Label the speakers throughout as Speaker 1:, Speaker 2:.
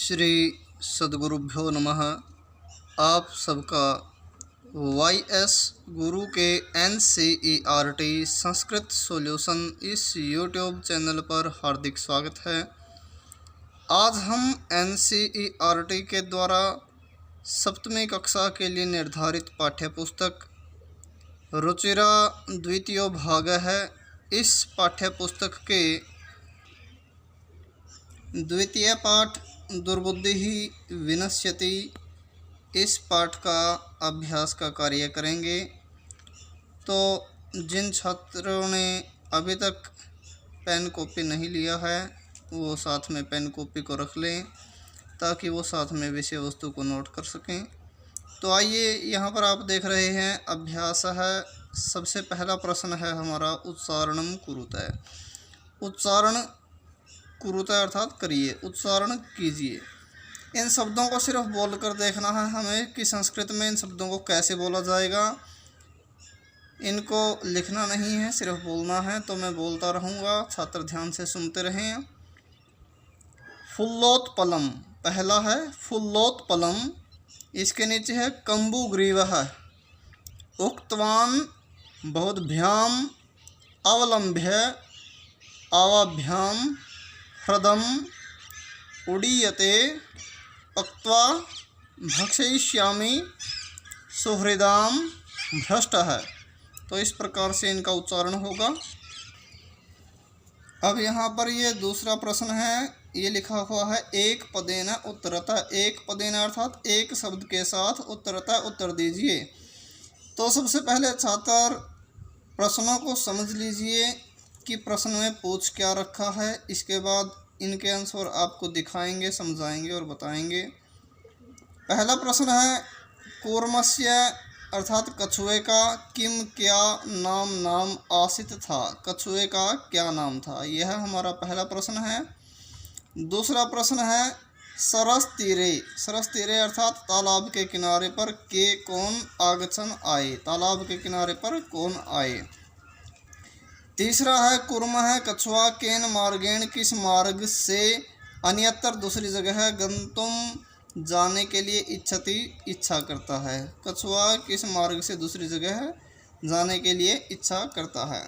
Speaker 1: श्री सद्गुरुभ्यो नमः। आप सबका YS गुरु के NCERT संस्कृत सॉल्यूशन इस YouTube चैनल पर हार्दिक स्वागत है। आज हम NCERT के द्वारा सप्तमी कक्षा के लिए निर्धारित पाठ्यपुस्तक रुचिरा द्वितीय भाग है। इस पाठ्यपुस्तक के द्वितीय पाठ दुर्बुद्धि विनश्यति, इस पाठ का अभ्यास का कार्य करेंगे। तो जिन छात्रों ने अभी तक पेन कॉपी नहीं लिया है वो साथ में पेन कॉपी को रख लें ताकि वो साथ में विषय वस्तु को नोट कर सकें। तो आइए, यहाँ पर आप देख रहे हैं अभ्यास है। सबसे पहला प्रश्न है हमारा उच्चारणम कुरुतः। उच्चारण कुरुतः अर्थात करिए, उच्चारण कीजिए। इन शब्दों को सिर्फ बोलकर देखना है हमें कि संस्कृत में इन शब्दों को कैसे बोला जाएगा। इनको लिखना नहीं है, सिर्फ बोलना है। तो मैं बोलता रहूँगा, छात्र ध्यान से सुनते रहें। फुल्लोत्पलम, पहला है फुल्लोत्पलम। इसके नीचे है कम्बुग्रीवः। उक्तवान बहुभ्याम अवलंब्य आवाभ्याम ह्रदम उडीयते पक्त्वा भक्षयिष्यामि सुहृदाम भ्रष्टः। तो इस प्रकार से इनका उच्चारण होगा। अब यहाँ पर ये दूसरा प्रश्न है, ये लिखा हुआ है एक पदेन उत्तरतः। एक पदेन अर्थात एक शब्द के साथ उत्तरतः उत्तर दीजिए। तो सबसे पहले छात्र प्रश्नों को समझ लीजिए कि प्रश्न में पूछ क्या रखा है। इसके बाद इनके आंसर आपको दिखाएंगे, समझाएंगे और बताएंगे। पहला प्रश्न है कूर्मस्य अर्थात कछुए का किम क्या नाम नाम आसित था। कछुए का क्या नाम था, यह हमारा पहला प्रश्न है। दूसरा प्रश्न है सरस तीरे। सरस तीरे अर्थात तालाब के किनारे पर के कौन आगछन आए। तालाब के किनारे पर कौन आए। तीसरा है कुर्म है कछुआ केन मार्गेण किस मार्ग से अन्यत्र दूसरी जगह गंतुम जाने के लिए इच्छति इच्छा करता है। कछुआ किस मार्ग से दूसरी जगह जाने के लिए इच्छा करता है।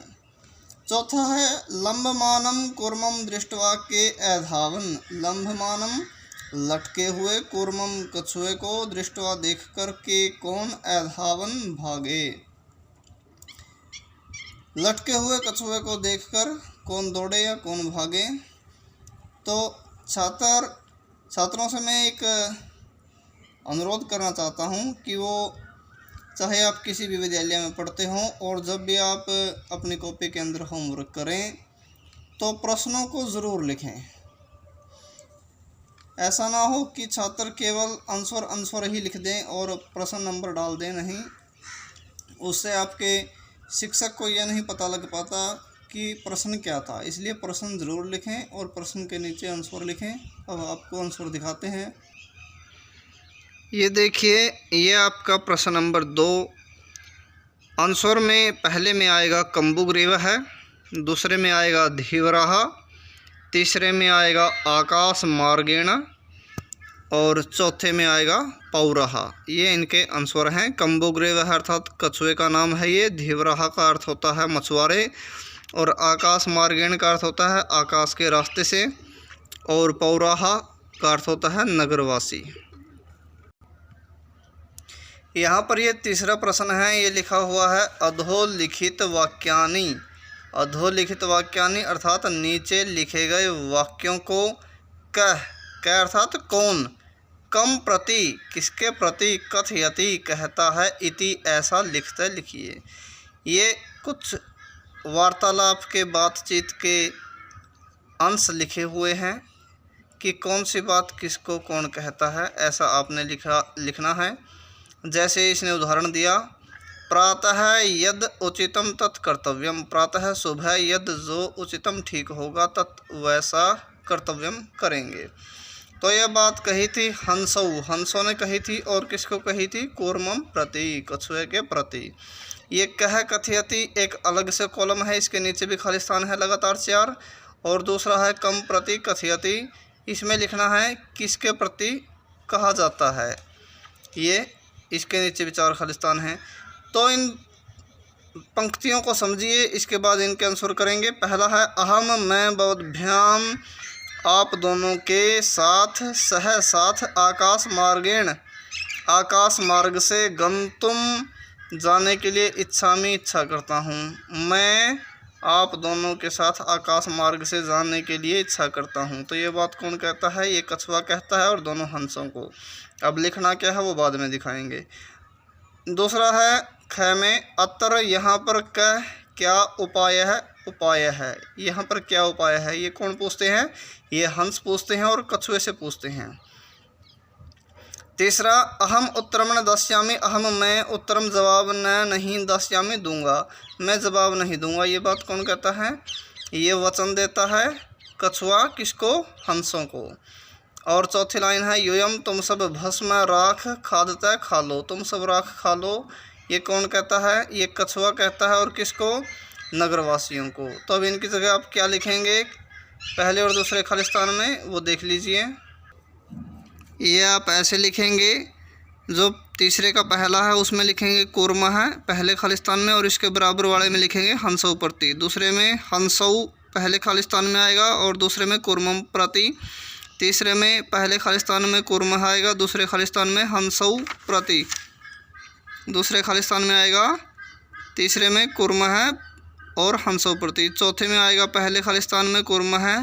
Speaker 1: चौथा है लंबमानम कूर्मम दृष्टवा के अधावन। लंबमानम लटके हुए कूर्मम कछुए को दृष्टवा देखकर के कौन अधावन भागे। लटके हुए कछुए को देखकर कौन दौड़े या कौन भागे। तो छात्रों से मैं एक अनुरोध करना चाहता हूँ कि वो चाहे आप किसी भी विद्यालय में पढ़ते हों और जब भी आप अपनी कॉपी के अंदर होमवर्क करें तो प्रश्नों को ज़रूर लिखें। ऐसा ना हो कि छात्र केवल आंसर ही लिख दें और प्रश्न नंबर डाल दें नहीं। उससे आपके शिक्षक को यह नहीं पता लग पाता कि प्रश्न क्या था। इसलिए प्रश्न ज़रूर लिखें और प्रश्न के नीचे आंसर लिखें। अब आपको आंसर दिखाते हैं। ये देखिए, ये आपका प्रश्न नंबर 2। आंसर में पहले में आएगा कम्बुग्रीवः है, दूसरे में आएगा धीवराः, तीसरे में आएगा आकाश मार्गेण और चौथे में आएगा पौरः। ये इनके आंसर हैं। कम्बुग्रीवः अर्थात कछुए का नाम है ये। धीवराः का अर्थ होता है मछुआरे और आकाश मार्गेण का अर्थ होता है आकाश के रास्ते से और पौरः का अर्थ होता है नगरवासी। यहाँ पर ये तीसरा प्रश्न है, ये लिखा हुआ है अधोलिखित वाक्यानि। अधोलिखित वाक्यानि अर्थात नीचे लिखे गए वाक्यों को कह अर्थात कौन, कम प्रति किसके प्रति, कथयति कहता है, इति ऐसा लिखते लिखिए। ये कुछ वार्तालाप के बातचीत के अंश लिखे हुए हैं कि कौन सी बात किसको कौन कहता है, ऐसा आपने लिखना है। जैसे इसने उदाहरण दिया, प्रातः यद उचितम तत् कर्तव्यम। प्रातः सुबह यद जो उचितम ठीक होगा तत् वैसा कर्तव्यम करेंगे। तो यह बात कही थी हंसों ने कही थी और किसको कही थी, कूर्मम प्रति, कछुए के प्रति। ये कह कथयति एक अलग से कॉलम है, इसके नीचे भी खाली स्थान है लगातार 4। और दूसरा है कम प्रति कथयति, इसमें लिखना है किसके प्रति कहा जाता है, ये इसके नीचे विचार खालिस्तान है। तो इन पंक्तियों को समझिए, इसके बाद इनके आंसर करेंगे। पहला है अहम मैं बौद्भ्याम आप दोनों के साथ सह साथ आकाश मार्गेण आकाश मार्ग से गंतुम जाने के लिए इच्छामी इच्छा करता हूँ। मैं आप दोनों के साथ आकाश मार्ग से जाने के लिए इच्छा करता हूँ। तो ये बात कौन कहता है, ये कछुआ कहता है और दोनों हंसों को। अब लिखना क्या है वो बाद में दिखाएंगे। दूसरा है ख में अत्र यहाँ पर क्या उपाय है, उपाय है यहाँ पर क्या उपाय है, ये कौन पूछते हैं, ये हंस पूछते हैं और कछुए से पूछते हैं। तीसरा अहम उत्तरम न दस्यामी अहम मैं उत्तरम जवाब नहीं दस्यामी दूंगा, मैं जवाब नहीं दूंगा, ये बात कौन कहता है, ये वचन देता है कछुआ, किसको, हंसों को। और चौथी लाइन है यूयम तुम सब भस्म राख खादता खा लो, तुम सब राख खा लो, ये कौन कहता है, ये कछुआ कहता है और किसको, नगरवासियों को। तो अब इनकी जगह आप क्या लिखेंगे पहले और दूसरे खालिस्तान में, वो देख लीजिए। ये आप ऐसे लिखेंगे, जो तीसरे का पहला है उसमें लिखेंगे कूर्म है पहले खालिस्तान में, और इसके बराबर वाले में लिखेंगे हंसौ प्रति। दूसरे में हंसौ पहले खालिस्तान में आएगा और दूसरे में कूर्मम प्रति। तीसरे में पहले खालिस्तान में कूर्म आएगा, दूसरे खालिस्तान में हंसौ प्रति। दूसरे खालिस्तान में आएगा, तीसरे में कूर्म है और हंसौ प्रति। चौथे में आएगा पहले खालिस्तान में कूर्म है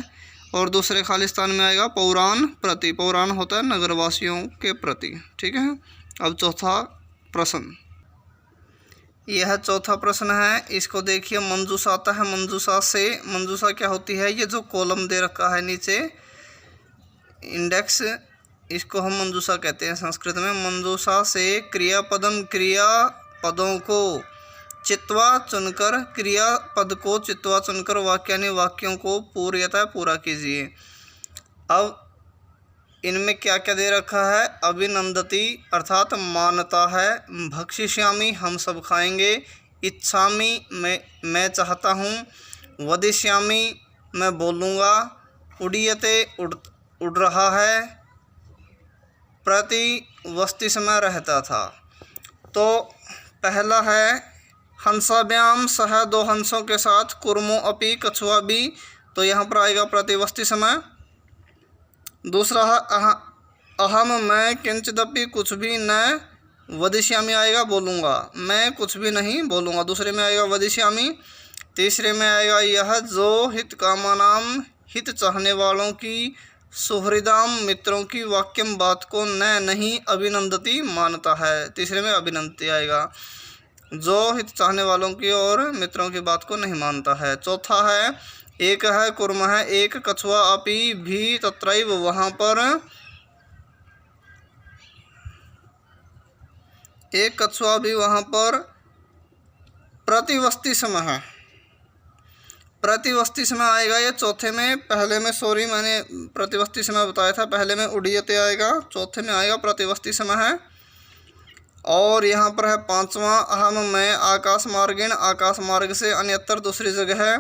Speaker 1: और दूसरे खालिस्तान में आएगा पौराण प्रति। पौराण होता है नगरवासियों के प्रति, ठीक है। अब चौथा प्रश्न, यह चौथा प्रश्न है, इसको देखिए। मंजूषा आता है, मंजूषा से, मंजूषा क्या होती है, ये जो कॉलम दे रखा है नीचे इंडेक्स, इसको हम मंजूषा कहते हैं संस्कृत में। मंजूषा से क्रियापदम क्रियापदों को चित्वा चुनकर, क्रियापद को चित्वा चुनकर वाक्यानि वाक्यों को पूर्णतः पूरा कीजिए। अब इनमें क्या क्या दे रखा है, अभिनंदती अर्थात मानता है, भक्षिष्यामि हम सब खाएंगे, इच्छामि मैं चाहता हूँ, वदिष्यामि मैं बोलूँगा, उड़ीयते उड़ रहा है, प्रति वस्ति समय रहता था। तो पहला है हंसाभ्याम सह दो हंसों के साथ, कुर्मो अपि कछुआ भी, तो यहाँ पर आएगा प्रतिवस्ती समय। दूसरा है अहम मैं किंचिदपि कुछ भी न वदिष्यामि आएगा बोलूँगा, मैं कुछ भी नहीं बोलूँगा। दूसरे में आएगा वदिष्यामि। तीसरे में आएगा यह जो हित कामनाम हित चाहने वालों की, सुहृदाम मित्रों की, वाक्यम बात को नहीं अभिनंदती मानता है। तीसरे में अभिनंदती आएगा, जो हित चाहने वालों की और मित्रों की बात को नहीं मानता है। चौथा है एक है कुर्म है एक, कछुआ अपि भी तत्रैव वहाँ पर, एक कछुआ भी वहाँ पर, प्रतिवस्ती समय है, प्रतिवस्ती समय आएगा ये चौथे में। पहले में सॉरी मैंने प्रतिवस्ती समय बताया था, पहले में उड़ीयते आएगा, चौथे में आएगा प्रतिवस्ती समय है। और यहाँ पर है पांचवा अहम मैं आकाश मार्गेण आकाश मार्ग से, अन्यत्र दूसरी जगह है,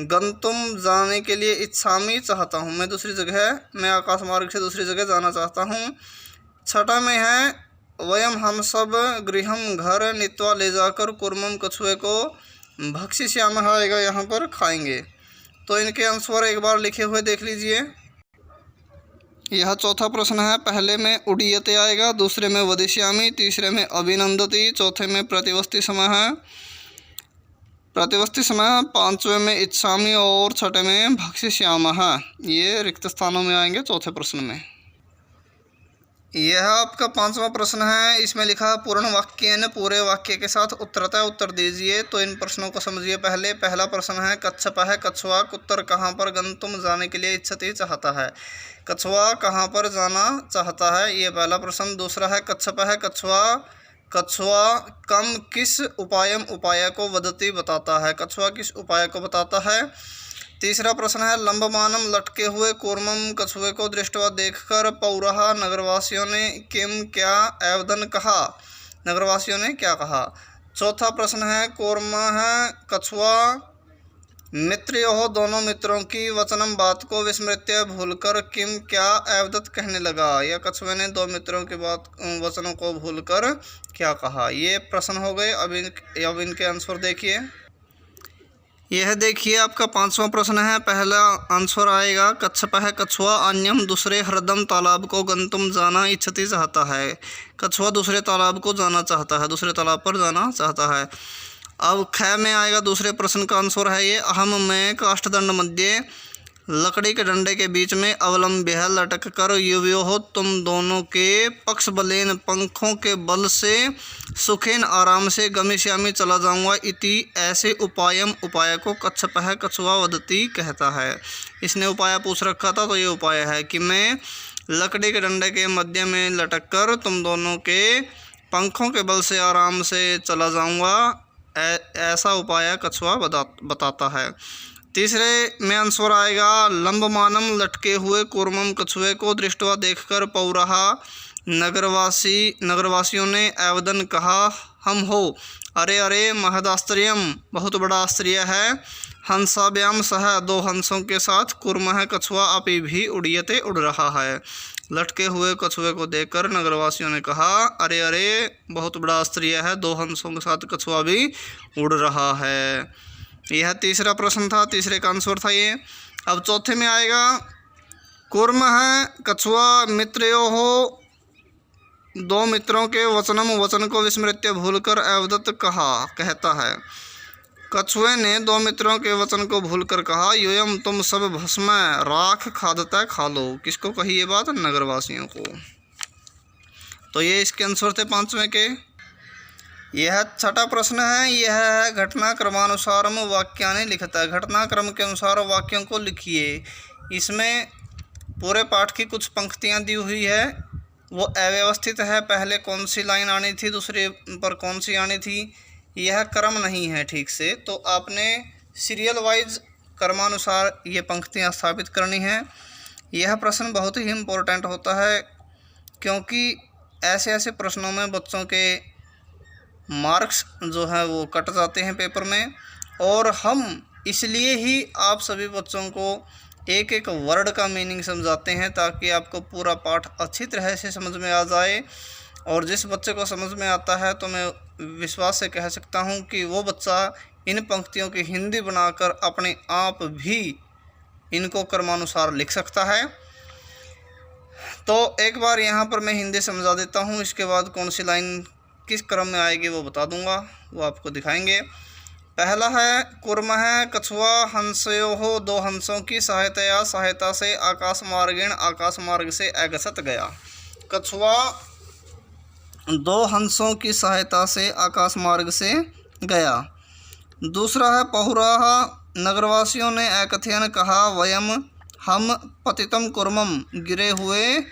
Speaker 1: गंतुम जाने के लिए, इच्छामी चाहता हूँ, मैं दूसरी जगह है, मैं आकाश मार्ग से दूसरी जगह जाना चाहता हूँ। छठा में है वयम हम सब गृहम घर नीत्वा ले जाकर कुर्मम कछुए को भक्षिष्यामः आएगा, यहाँ पर खाएंगे। तो इनके आंसर एक बार लिखे हुए देख लीजिए। यह चौथा प्रश्न है, पहले में उड़ीयते आएगा, दूसरे में वदिष्यामि, तीसरे में अभिनंदती, चौथे में प्रतिवस्ती समय है, प्रतिवस्ती समय, पांचवें में इच्छामि और छठे में भक्षिष्यामः। ये रिक्त स्थानों में आएंगे चौथे प्रश्न में। यह आपका पांचवा प्रश्न है, इसमें लिखा है पूर्ण वाक्य न पूरे वाक्य के साथ उत्तरतः उत्तर दीजिए। तो इन प्रश्नों को समझिए पहले। पहला प्रश्न है कच्छप है कछुआ कुत्तर कहाँ पर गंतुम जाने के लिए इच्छति चाहता है, कछुआ कहाँ पर जाना चाहता है, ये पहला प्रश्न। दूसरा है कच्छप है कछुआ, कछुआ कम किस उपायम उपाय को वदति बताता है, कछुआ किस उपाय को बताता है। तीसरा प्रश्न है लंबमानम लटके हुए कूर्मम कछुए को दृष्टवा देखकर पौरहा नगरवासियों ने किम क्या एवदन कहा, नगरवासियों ने क्या कहा। चौथा प्रश्न है कूर्म है कछुआ मित्रयोः दोनों मित्रों की वचनम बात को विस्मृत्य भूलकर किम क्या एवदत्त कहने लगा। या कछुए ने दो मित्रों की बात वचनों को भूलकर क्या कहा। ये प्रश्न हो गए। अब इनके आंसर देखिए। यह देखिए आपका 5वां प्रश्न है। पहला आंसर आएगा कच्छपः कछुआ अन्यम दूसरे हृदम तालाब को गंतुम जाना इच्छति चाहता है। कछुआ दूसरे तालाब को जाना चाहता है, दूसरे तालाब पर जाना चाहता है। अब ख में आएगा दूसरे प्रश्न का आंसर है ये अहम में काष्ठदंड मध्य लकड़ी के डंडे के बीच में अवलंब्य लटक कर युवियो हो तुम दोनों के पक्ष बलेन पंखों के बल से सुखेन आराम से गमिष्यामि चला जाऊंगा इति ऐसे उपायम उपाय को कच्छपः कछुआ वदती कहता है। इसने उपाय पूछ रखा था तो ये उपाय है कि मैं लकड़ी के डंडे के मध्य में लटक कर तुम दोनों के पंखों के बल से आराम से चला जाऊंगा, ऐसा उपाय कछुआ बताता है। तीसरे में आंसर आएगा लंबमानम लटके हुए कूर्मम कछुए को दृष्टवा देखकर पौरहा नगरवासियों ने एवदन कहा हम हो। अरे अरे महदाश्चर्यम बहुत बड़ा आश्चर्य है। हंसाभ्याम सह दो हंसों के साथ कूर्मः कछुआ अपी भी उड़ियते उड़ रहा है। लटके हुए कछुए को देखकर नगरवासियों ने कहा अरे अरे बहुत बड़ा आश्चर्य है, दो हंसों के साथ कछुआ भी उड़ रहा है। यह तीसरा प्रश्न था, तीसरे का आंसर था ये। अब चौथे में आएगा कूर्मः कछुआ मित्रयो हो दो मित्रों के वचन को विस्मृत्य भूलकर एवदत्त कहता है। कछुए ने दो मित्रों के वचन को भूलकर कहा योयम तुम सब भस्म राख खादता खा लो। किसको कही ये बात? नगरवासियों को। तो ये इसके आंसर थे 5वें के। यह छठा प्रश्न है। यह है घटनाक्रमानुसारम वाक्यानि लिखता है। घटनाक्रम के अनुसार वाक्यों को लिखिए। इसमें पूरे पाठ की कुछ पंक्तियां दी हुई है, वो अव्यवस्थित है। पहले कौन सी लाइन आनी थी, दूसरे पर कौन सी आनी थी, यह क्रम नहीं है ठीक से। तो आपने सीरियल वाइज क्रमानुसार ये पंक्तियां स्थापित करनी है। यह प्रश्न बहुत ही इम्पोर्टेंट होता है क्योंकि ऐसे ऐसे प्रश्नों में बच्चों के मार्क्स जो है वो कट जाते हैं पेपर में। और हम इसलिए ही आप सभी बच्चों को एक एक वर्ड का मीनिंग समझाते हैं ताकि आपको पूरा पाठ अच्छी तरह से समझ में आ जाए। और जिस बच्चे को समझ में आता है तो मैं विश्वास से कह सकता हूँ कि वो बच्चा इन पंक्तियों की हिंदी बनाकर अपने आप भी इनको क्रमानुसार लिख सकता है। तो एक बार यहाँ पर मैं हिंदी समझा देता हूँ, इसके बाद कौन सी लाइन किस क्रम में आएगी वो बता दूंगा, वो आपको दिखाएंगे। पहला है कूर्मः कछुआ हंसयोः दो हंसों की सहायता से आकाश मार्ग से अगसत गया। कछुआ दो हंसों की सहायता से आकाश मार्ग से गया। दूसरा है पहुराह नगरवासियों ने एकथयन कहा वयम हम पतितम कुर्मम गिरे हुए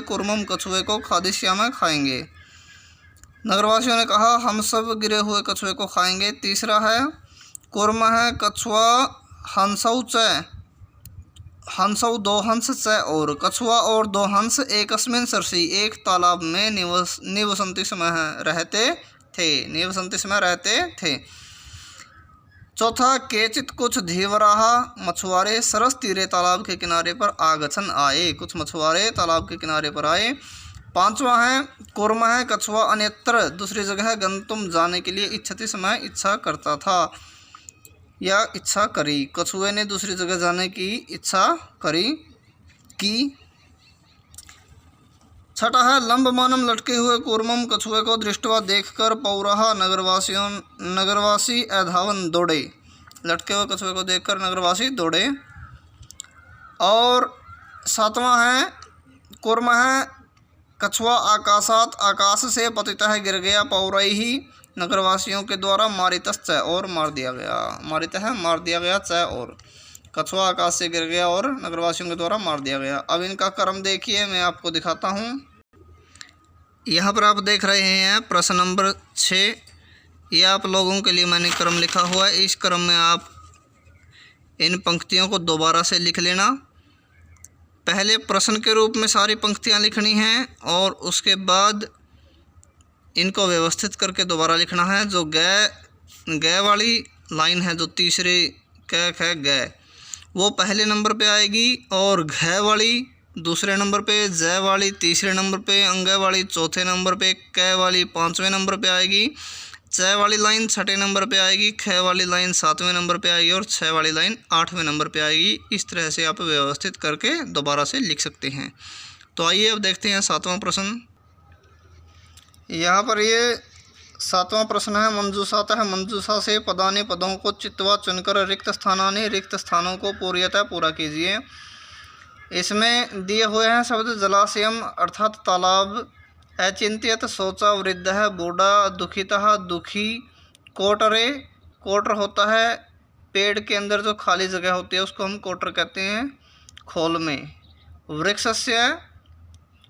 Speaker 1: कुर्मम कछुए को खादिष्यामः खाएंगे। नगरवासियों ने कहा हम सब गिरे हुए कछुए को खाएंगे। तीसरा है कूर्मः कछुआ हंसौ दो हंस च और कछुआ और दो हंस एकस्मिन् सरसी एक तालाब में निवसंति समय रहते थे। चौथा केचित कुछ धीवराह मछुआरे सरस तीरे तालाब के किनारे पर आगछन आए। कुछ मछुआरे तालाब के किनारे पर आए। पांचवा है कूर्मः कछुआ अन्यत्र दूसरी जगह गंतुम जाने के लिए इच्छति समय इच्छा करता था या इच्छा करी। कछुए ने दूसरी जगह जाने की इच्छा की। छठा है लंबमानम लटके हुए कूर्मम कछुए को दृष्टवा देखकर पौराह नगरवासी अधावन दौड़े। लटके हुए कछुए को देखकर नगरवासी दौड़े। और सातवां है कूर्मः कछुआ आकाश से पतितः गिर गया पौरैहि नगरवासियों के द्वारा मारितश्च और मार दिया गया च और कछुआ आकाश से गिर गया और नगरवासियों के द्वारा मार दिया गया। अब इनका क्रम देखिए, मैं आपको दिखाता हूँ। यहाँ पर आप देख रहे हैं प्रश्न नंबर 6। ये आप लोगों के लिए मैंने क्रम लिखा हुआ है। इस क्रम में आप इन पंक्तियों को दोबारा से लिख लेना। पहले प्रश्न के रूप में सारी पंक्तियाँ लिखनी हैं और उसके बाद इनको व्यवस्थित करके दोबारा लिखना है। जो गै वाली लाइन है जो तीसरे क ख ग वो पहले नंबर पे आएगी, और घ वाली दूसरे नंबर पे, ज वाली तीसरे नंबर पे, अंग वाली चौथे नंबर पे, क वाली पाँचवें नंबर पे आएगी, च वाली लाइन छठे नंबर पे आएगी, ख वाली लाइन सातवें नंबर पे आएगी और छ वाली लाइन आठवें नंबर पे आएगी। इस तरह से आप व्यवस्थित करके दोबारा से लिख सकते हैं। तो आइए अब देखते हैं सातवां प्रश्न। यहाँ पर ये सातवां प्रश्न है, मंजूषातः है। मंजूषा से पदानि पदों को चित्वा चुनकर रिक्त स्थानानि रिक्त स्थानों को पूर्णतः पूरा कीजिए। इसमें दिए हुए हैं शब्द जलाशयम अर्थात तालाब, अचिंत्यत सोचा वृद्ध बूढ़ा, दुखितः दुखी, कोटरे कोटर होता है पेड़ के अंदर जो खाली जगह होती है उसको हम कोटर कहते हैं खोल में। वृक्षस्य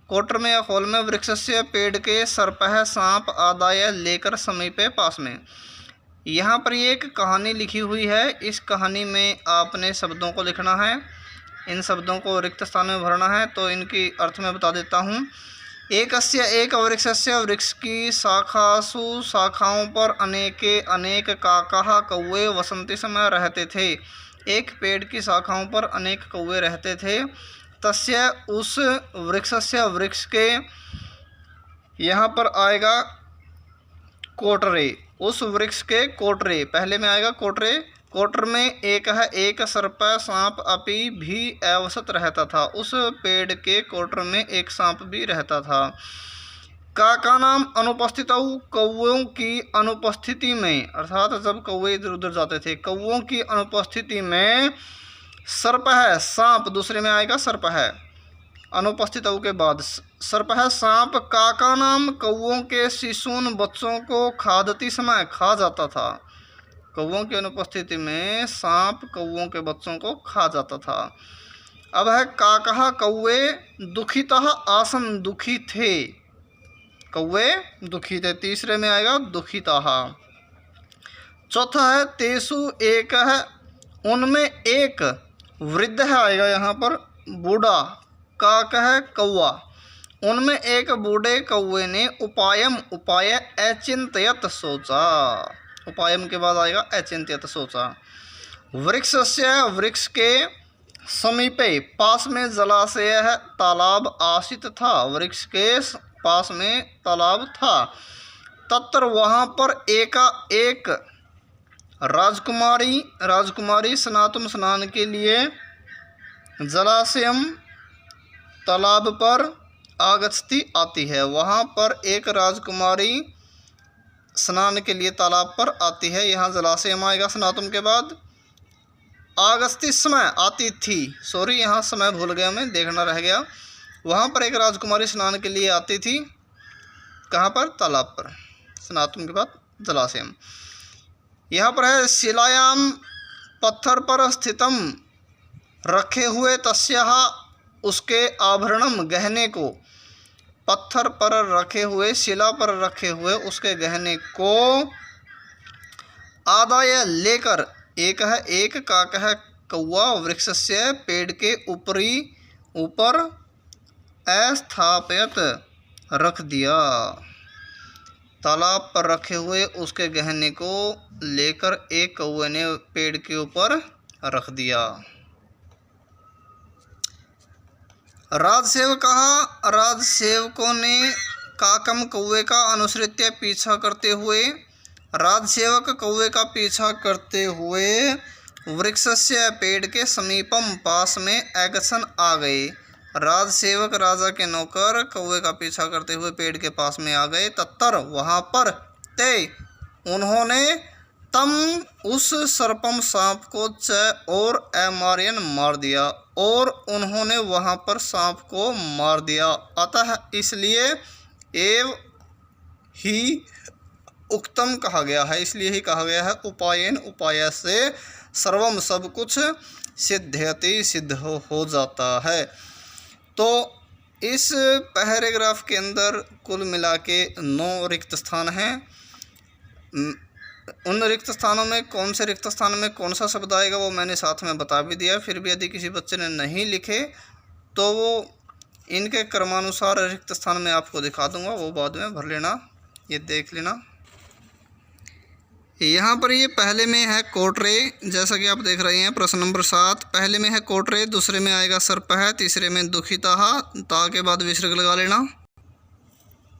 Speaker 1: कोटर में या खोल में, वृक्षस्य पेड़ के सर्पः सांप आदाय लेकर समीपे पास में। यहाँ पर ये एक कहानी लिखी हुई है। इस कहानी में आपने शब्दों को लिखना है, इन शब्दों को रिक्त स्थान में भरना है। तो इनकी अर्थ मैं बता देता हूँ। एकस्य एक वृक्षस्य, वृक्ष की शाखासु शाखाओं पर अनेके अनेक काकाः कौवे वसंती समय रहते थे। एक पेड़ की शाखाओं पर अनेक कौवे रहते थे। तस्य उस वृक्षस्य वृक्ष के, यहाँ पर आएगा कोटरे, उस वृक्ष के कोटरे, पहले में आएगा कोटरे। कोटर में एक है एक सर्प सांप अपि भी अवसत रहता था। उस पेड़ के कोटर में एक सांप भी रहता था। काका नाम अनुपस्थित, कौवों की अनुपस्थिति में, अर्थात जब कौवे इधर उधर जाते थे, कौवों की अनुपस्थिति में सर्प है सांप, दूसरे में आएगा सर्प है अनुपस्थित के बाद सर्प है सांप काका नाम कौवों के शिशुन बच्चों को खादती समय खा जाता था। कौवों की अनुपस्थिति में सांप कौवों के बच्चों को खा जाता था। अब है काका कौवे दुखितः आसन, दुखी थे, कौवे दुखी थे, तीसरे में आएगा दुखितः। चौथा है तेसु एक है, उनमें एक, वृद्ध है आएगा यहाँ पर बूढ़ा, काक है कौवा, उनमें एक बूढ़े कौवे ने उपायम उपाय अचिंत्यत सोचा, उपायम के बाद आएगा अचिंत्यत सोचा। वृक्षस्य वृक्ष के समीपे पास में जलाशय है तालाब आसित था, वृक्ष के पास में तालाब था। तत्र वहाँ पर एका एक राजकुमारी स्नातुम स्नान के लिए जलाशयम तालाब पर आगच्छति आती है। वहाँ पर एक राजकुमारी स्नान के लिए तालाब पर आती है। यहाँ जलाशयम आएगा स्नातुम के बाद। आगच्छति समय आती थी, सॉरी यहाँ समय भूल गया मैं, देखना रह गया। वहाँ पर एक राजकुमारी स्नान के लिए आती थी, कहाँ पर, तालाब पर, स्नातुम के बाद जलाशयम। यहाँ पर है शिलायाम पत्थर पर स्थितम रखे हुए तस्याः उसके आभरणम गहने को, पत्थर पर रखे हुए, शिला पर रखे हुए उसके गहने को आदाय लेकर, एक है एक काक है कौवा वृक्षस्य पेड़ के ऊपर अस्थापित रख दिया, तालाब पर रखे हुए उसके गहने को लेकर एक कौवे ने पेड़ के ऊपर रख दिया। राजसेवकों ने काकम कौवे का अनुसृत्य पीछा करते हुए, राजसेवक कौवे का पीछा करते हुए वृक्षस्य पेड़ के समीपम पास में अगसन आ गए। राजसेवक राजा के नौकर कौवे का पीछा करते हुए पेड़ के पास में आ गए। तत्तर वहाँ पर, ते उन्होंने, तम उस सर्पम सांप को च और अमार्यन मार दिया, और उन्होंने वहाँ पर सांप को मार दिया। अतः इसलिए एव ही उक्तम कहा गया है, इसलिए ही कहा गया है उपायन, उपाय से सर्वम सब कुछ सिद्ध्यति सिद्ध हो जाता है। तो इस पैराग्राफ के अंदर कुल मिला के 9 रिक्त स्थान हैं। उन रिक्त स्थानों में कौन से रिक्त स्थान में कौन सा शब्द आएगा वो मैंने साथ में बता भी दिया। फिर भी यदि किसी बच्चे ने नहीं लिखे तो वो इनके क्रमानुसार रिक्त स्थान में आपको दिखा दूंगा, वो बाद में भर लेना, ये देख लेना। यहाँ पर ये पहले में है कोटरे, जैसा कि आप देख रहे हैं प्रश्न नंबर 7। पहले में है कोटरे, दूसरे में आएगा सर्प है, तीसरे में दुखिता, ता के बाद विसर्ग लगा लेना।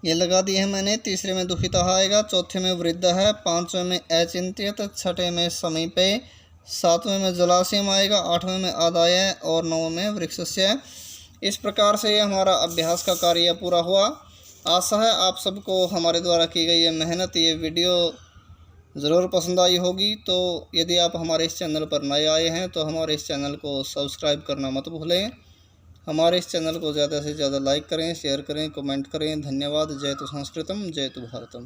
Speaker 1: ये लगा दिए हैं मैंने। तीसरे में दुखिता आएगा, चौथे में वृद्ध है, पांचवें में अचिंत्यत, छठे में समीपे, सातवें में जलाशयम आएगा, आठवें में आदाय और नौवें में वृक्षस्य। इस प्रकार से हमारा अभ्यास का कार्य पूरा हुआ। आशा है आप सबको हमारे द्वारा की गई ये मेहनत, ये वीडियो ज़रूर पसंद आई होगी। तो यदि आप हमारे इस चैनल पर नए आए हैं तो हमारे इस चैनल को सब्सक्राइब करना मत भूलें। हमारे इस चैनल को ज़्यादा से ज़्यादा लाइक करें, शेयर करें, कमेंट करें। धन्यवाद। जय तु संस्कृतम, जय तु भारतम।